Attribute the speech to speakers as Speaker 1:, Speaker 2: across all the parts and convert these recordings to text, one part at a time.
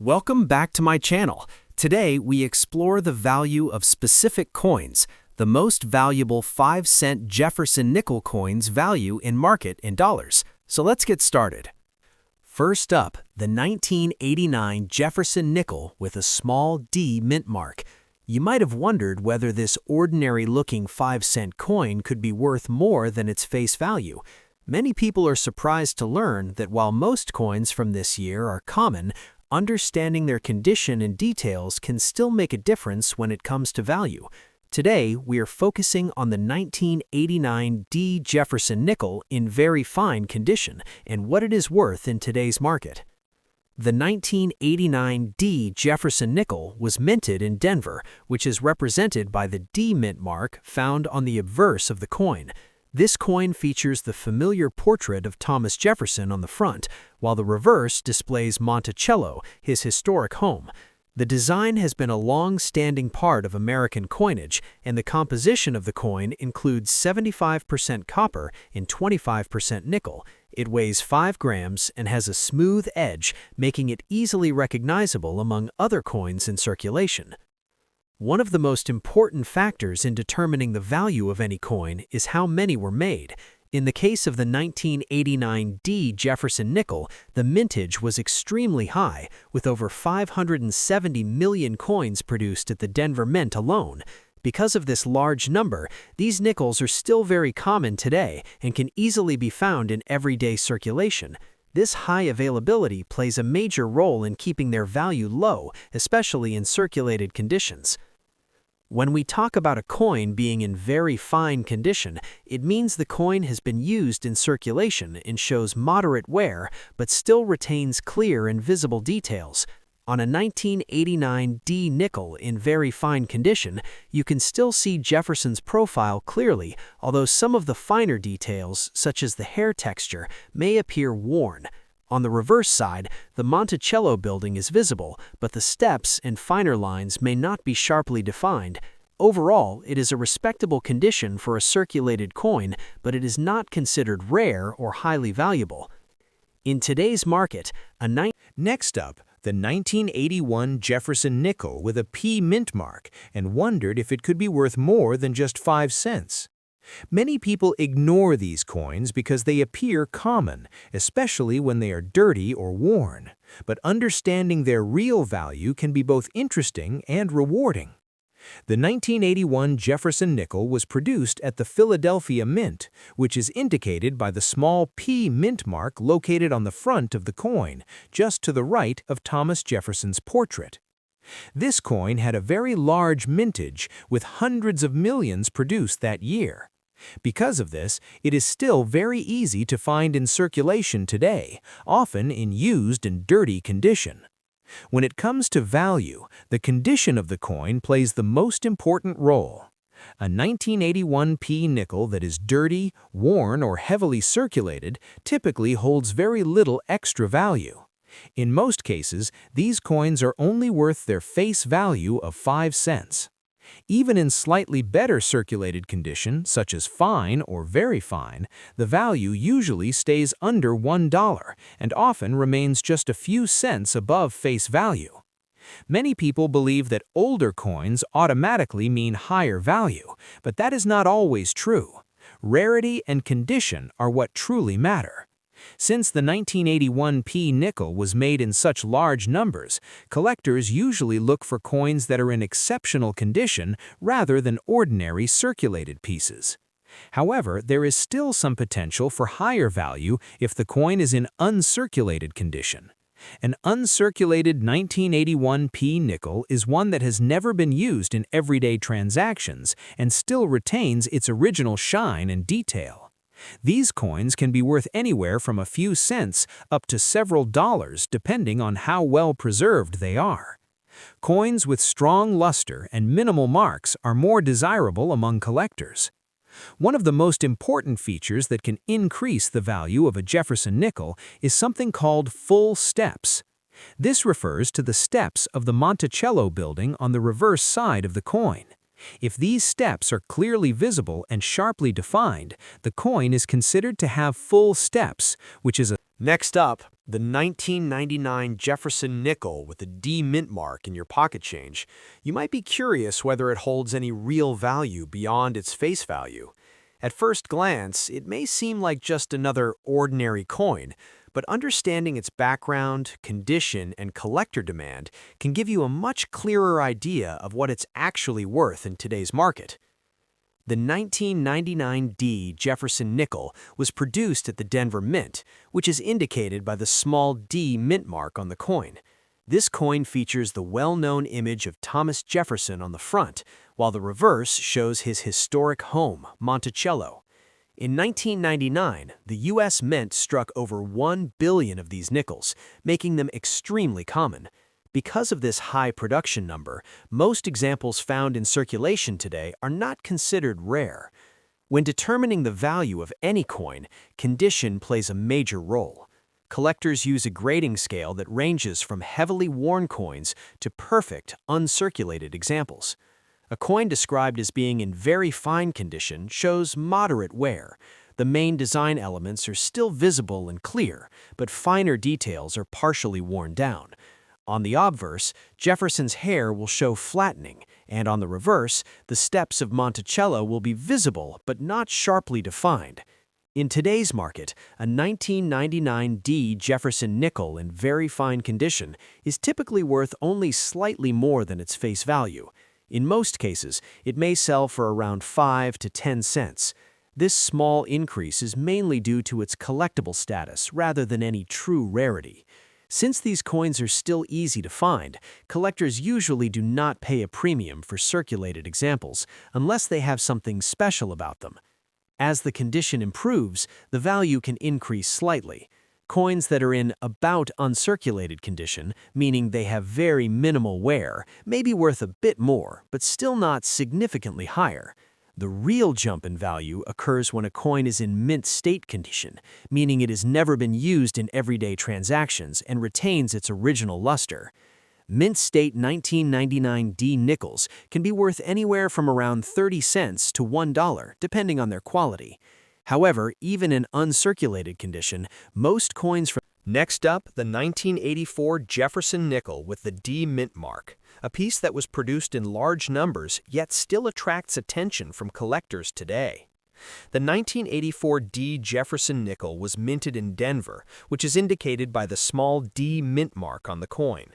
Speaker 1: Welcome back to my channel. Today, we explore the value of specific coins, the most valuable 5-cent Jefferson nickel coins value in market in dollars. So let's get started. First up, the 1989 Jefferson nickel with a small D mint mark. You might have wondered whether this ordinary-looking 5-cent coin could be worth more than its face value. Many people are surprised to learn that while most coins from this year are common, understanding their condition and details can still make a difference when it comes to value. Today, we are focusing on the 1989 D Jefferson nickel in very fine condition and what it is worth in today's market. The 1989 D Jefferson nickel was minted in Denver, which is represented by the D mint mark found on the obverse of the coin. This coin features the familiar portrait of Thomas Jefferson on the front, while the reverse displays Monticello, his historic home. The design has been a long-standing part of American coinage, and the composition of the coin includes 75% copper and 25% nickel. It weighs 5 grams and has a smooth edge, making it easily recognizable among other coins in circulation. One of the most important factors in determining the value of any coin is how many were made. In the case of the 1989 D Jefferson nickel, the mintage was extremely high, with over 570 million coins produced at the Denver Mint alone. Because of this large number, these nickels are still very common today and can easily be found in everyday circulation. This high availability plays a major role in keeping their value low, especially in circulated conditions. When we talk about a coin being in very fine condition, it means the coin has been used in circulation and shows moderate wear, but still retains clear and visible details. On a 1989 D nickel in very fine condition, you can still see Jefferson's profile clearly, although some of the finer details, such as the hair texture, may appear worn. On the reverse side, the Monticello building is visible, but the steps and finer lines may not be sharply defined. Overall, it is a respectable condition for a circulated coin, but it is not considered rare or highly valuable. In today's market,
Speaker 2: Next up, the 1981 Jefferson nickel with a P mint mark, and wondered if it could be worth more than just 5 cents. Many people ignore these coins because they appear common, especially when they are dirty or worn. But understanding their real value can be both interesting and rewarding. The 1981 Jefferson nickel was produced at the Philadelphia Mint, which is indicated by the small P mint mark located on the front of the coin, just to the right of Thomas Jefferson's portrait. This coin had a very large mintage, with hundreds of millions produced that year. Because of this, it is still very easy to find in circulation today, often in used and dirty condition. When it comes to value, the condition of the coin plays the most important role. A 1981 P nickel that is dirty, worn, or heavily circulated typically holds very little extra value. In most cases, these coins are only worth their face value of 5 cents. Even in slightly better circulated condition, such as fine or very fine, the value usually stays under $1 and often remains just a few cents above face value. Many people believe that older coins automatically mean higher value, but that is not always true. Rarity and condition are what truly matter. Since the 1981 P nickel was made in such large numbers, collectors usually look for coins that are in exceptional condition rather than ordinary circulated pieces. However, there is still some potential for higher value if the coin is in uncirculated condition. An uncirculated 1981 P nickel is one that has never been used in everyday transactions and still retains its original shine and detail. These coins can be worth anywhere from a few cents up to several dollars depending on how well preserved they are. Coins with strong luster and minimal marks are more desirable among collectors. One of the most important features that can increase the value of a Jefferson nickel is something called full steps. This refers to the steps of the Monticello building on the reverse side of the coin. If these steps are clearly visible and sharply defined, the coin is considered to have full steps, which is a
Speaker 1: Next up,
Speaker 2: The 1999 Jefferson nickel with a D mint mark in your pocket change, you might be curious whether it holds any real value beyond its face value. At first glance, it may seem like just another ordinary coin, but understanding its background, condition, and collector demand can give you a much clearer idea of what it's actually worth in today's market. The 1999 D Jefferson nickel was produced at the Denver Mint, which is indicated by the small D mint mark on the coin. This coin features the well-known image of Thomas Jefferson on the front, while the reverse shows his historic home, Monticello. In 1999, the U.S. Mint struck over 1 billion of these nickels, making them extremely common. Because of this high production number, most examples found in circulation today are not considered rare. When determining the value of any coin, condition plays a major role. Collectors use a grading scale that ranges from heavily worn coins to perfect, uncirculated examples. A coin described as being in very fine condition shows moderate wear. The main design elements are still visible and clear, but finer details are partially worn down. On the obverse, Jefferson's hair will show flattening, and on the reverse, the steps of Monticello will be visible but not sharply defined. In today's market, a 1999 D Jefferson nickel in very fine condition is typically worth only slightly more than its face value. In most cases, it may sell for around 5 to 10 cents. This small increase is mainly due to its collectible status rather than any true rarity. Since these coins are still easy to find, collectors usually do not pay a premium for circulated examples unless they have something special about them. As the condition improves, the value can increase slightly. Coins that are in about uncirculated condition, meaning they have very minimal wear, may be worth a bit more, but still not significantly higher. The real jump in value occurs when a coin is in mint state condition, meaning it has never been used in everyday transactions and retains its original luster. Mint state 1999 D nickels can be worth anywhere from around 30 cents to $1, depending on their quality. However, even in uncirculated condition, most coins from Next up, the 1984 Jefferson nickel with the D mint mark, a piece that was produced in large numbers yet still attracts attention from collectors today. The 1984 D Jefferson nickel was minted in Denver, which is indicated by the small D mint mark on the coin.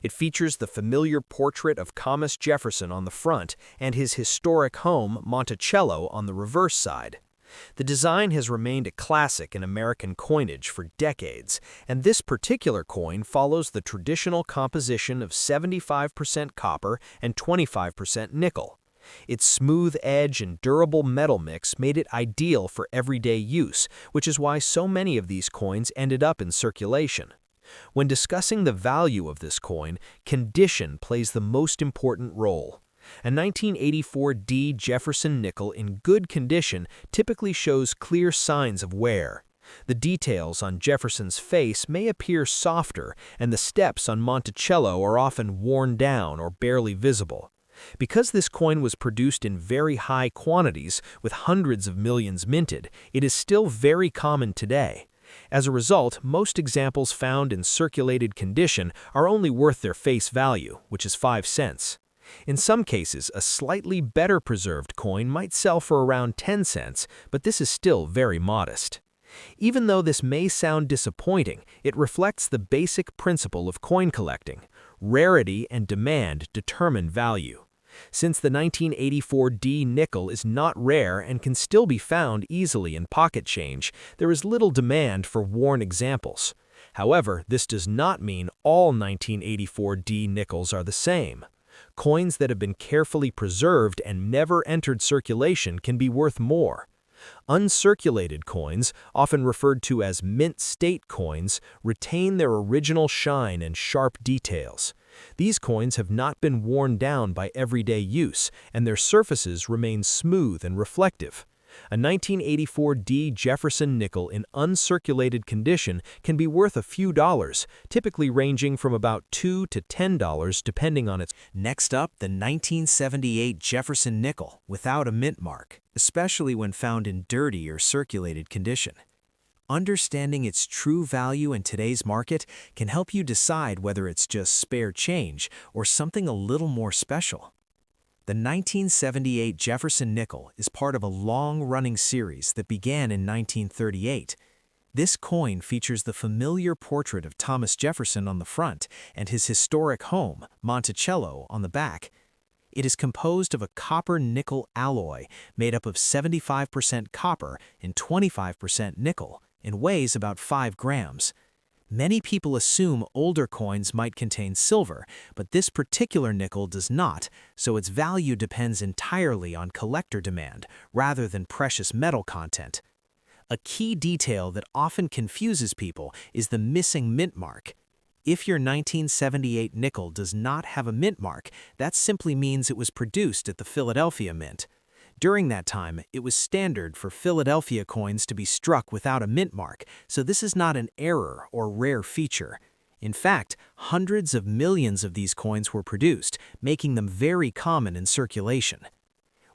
Speaker 2: It features the familiar portrait of Thomas Jefferson on the front and his historic home, Monticello, on the reverse side. The design has remained a classic in American coinage for decades, and this particular coin follows the traditional composition of 75% copper and 25% nickel. Its smooth edge and durable metal mix made it ideal for everyday use, which is why so many of these coins ended up in circulation. When discussing the value of this coin, condition plays the most important role. A 1984 D Jefferson nickel in good condition typically shows clear signs of wear. The details on Jefferson's face may appear softer, and the steps on Monticello are often worn down or barely visible. Because this coin was produced in very high quantities, with hundreds of millions minted, it is still very common today. As a result, most examples found in circulated condition are only worth their face value, which is 5 cents. In some cases, a slightly better preserved coin might sell for around 10 cents, but this is still very modest. Even though this may sound disappointing, it reflects the basic principle of coin collecting. Rarity and demand determine value. Since the 1984 D nickel is not rare and can still be found easily in pocket change, there is little demand for worn examples. However, this does not mean all 1984 D nickels are the same. Coins that have been carefully preserved and never entered circulation can be worth more. Uncirculated coins, often referred to as mint state coins, retain their original shine and sharp details. These coins have not been worn down by everyday use, and their surfaces remain smooth and reflective. A 1984 D Jefferson nickel in uncirculated condition can be worth a few dollars, typically ranging from about $2 to $10 depending on its.
Speaker 1: Next up, the 1978 Jefferson nickel without a mint mark, especially when found in dirty or circulated condition.
Speaker 2: Understanding its true value in today's market can help you decide whether it's just spare change or something a little more special. The 1978 Jefferson nickel is part of a long-running series that began in 1938. This coin features the familiar portrait of Thomas Jefferson on the front and his historic home, Monticello, on the back. It is composed of a copper-nickel alloy made up of 75% copper and 25% nickel and weighs about 5 grams. Many people assume older coins might contain silver, but this particular nickel does not, so its value depends entirely on collector demand rather than precious metal content. A key detail that often confuses people is the missing mint mark. If your 1978 nickel does not have a mint mark, that simply means it was produced at the Philadelphia Mint. During that time, it was standard for Philadelphia coins to be struck without a mint mark, so this is not an error or rare feature. In fact, hundreds of millions of these coins were produced, making them very common in circulation.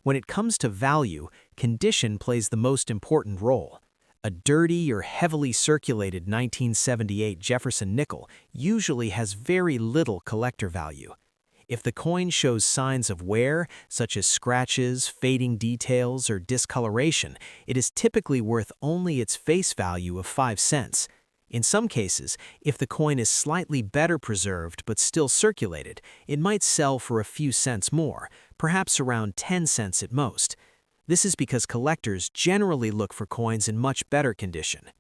Speaker 2: When it comes to value, condition plays the most important role. A dirty or heavily circulated 1978 Jefferson nickel usually has very little collector value. If the coin shows signs of wear, such as scratches, fading details, or discoloration, it is typically worth only its face value of 5 cents. In some cases, if the coin is slightly better preserved but still circulated, it might sell for a few cents more, perhaps around 10 cents at most. This is because collectors generally look for coins in much better condition.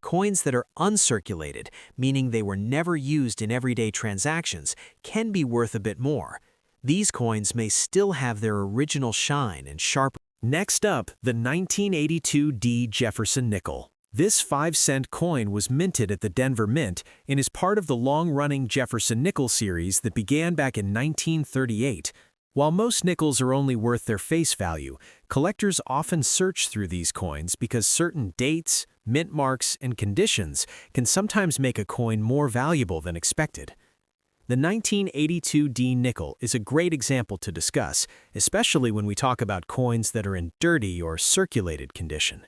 Speaker 2: Coins that are uncirculated, meaning they were never used in everyday transactions, can be worth a bit more. These coins may still have their original shine and sharp. Next up, the 1982 D Jefferson nickel. This 5-cent coin was minted at the Denver Mint and is part of the long-running Jefferson nickel series that began back in 1938. While most nickels are only worth their face value, collectors often search through these coins because certain dates, mint marks, and conditions can sometimes make a coin more valuable than expected. The 1982 D nickel is a great example to discuss, especially when we talk about coins that are in dirty or circulated condition.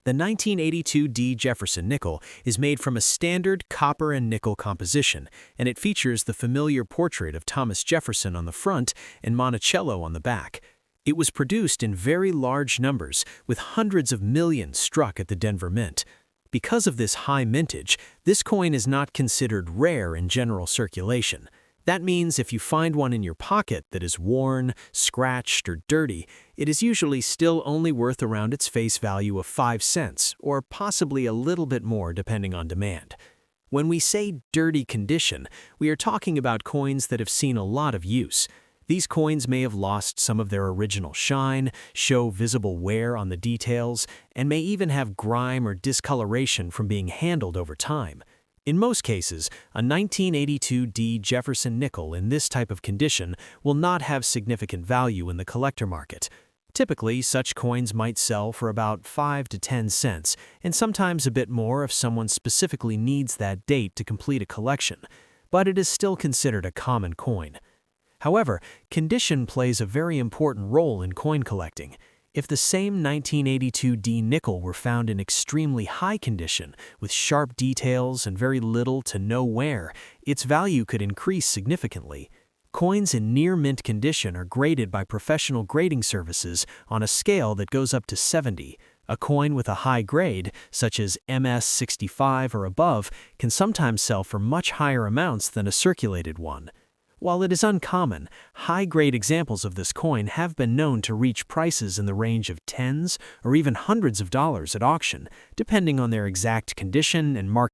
Speaker 2: The 1982 D Jefferson nickel is made from a standard copper and nickel composition, and it features the familiar portrait of Thomas Jefferson on the front and Monticello on the back. It was produced in very large numbers, with hundreds of millions struck at the Denver Mint. Because of this high mintage, this coin is not considered rare in general circulation. That means if you find one in your pocket that is worn, scratched, or dirty, it is usually still only worth around its face value of 5 cents, or possibly a little bit more depending on demand. When we say dirty condition, we are talking about coins that have seen a lot of use. These coins may have lost some of their original shine, show visible wear on the details, and may even have grime or discoloration from being handled over time. In most cases, a 1982 D Jefferson nickel in this type of condition will not have significant value in the collector market. Typically, such coins might sell for about 5 to 10 cents, and sometimes a bit more if someone specifically needs that date to complete a collection, but it is still considered a common coin. However, condition plays a very important role in coin collecting. If the same 1982 D nickel were found in extremely high condition, with sharp details and very little to no wear, its value could increase significantly. Coins in near-mint condition are graded by professional grading services on a scale that goes up to 70. A coin with a high grade, such as MS 65 or above, can sometimes sell for much higher amounts than a circulated one. While it is uncommon, high-grade examples of this coin have been known to reach prices in the range of tens or even hundreds of dollars at auction, depending on their exact condition and market.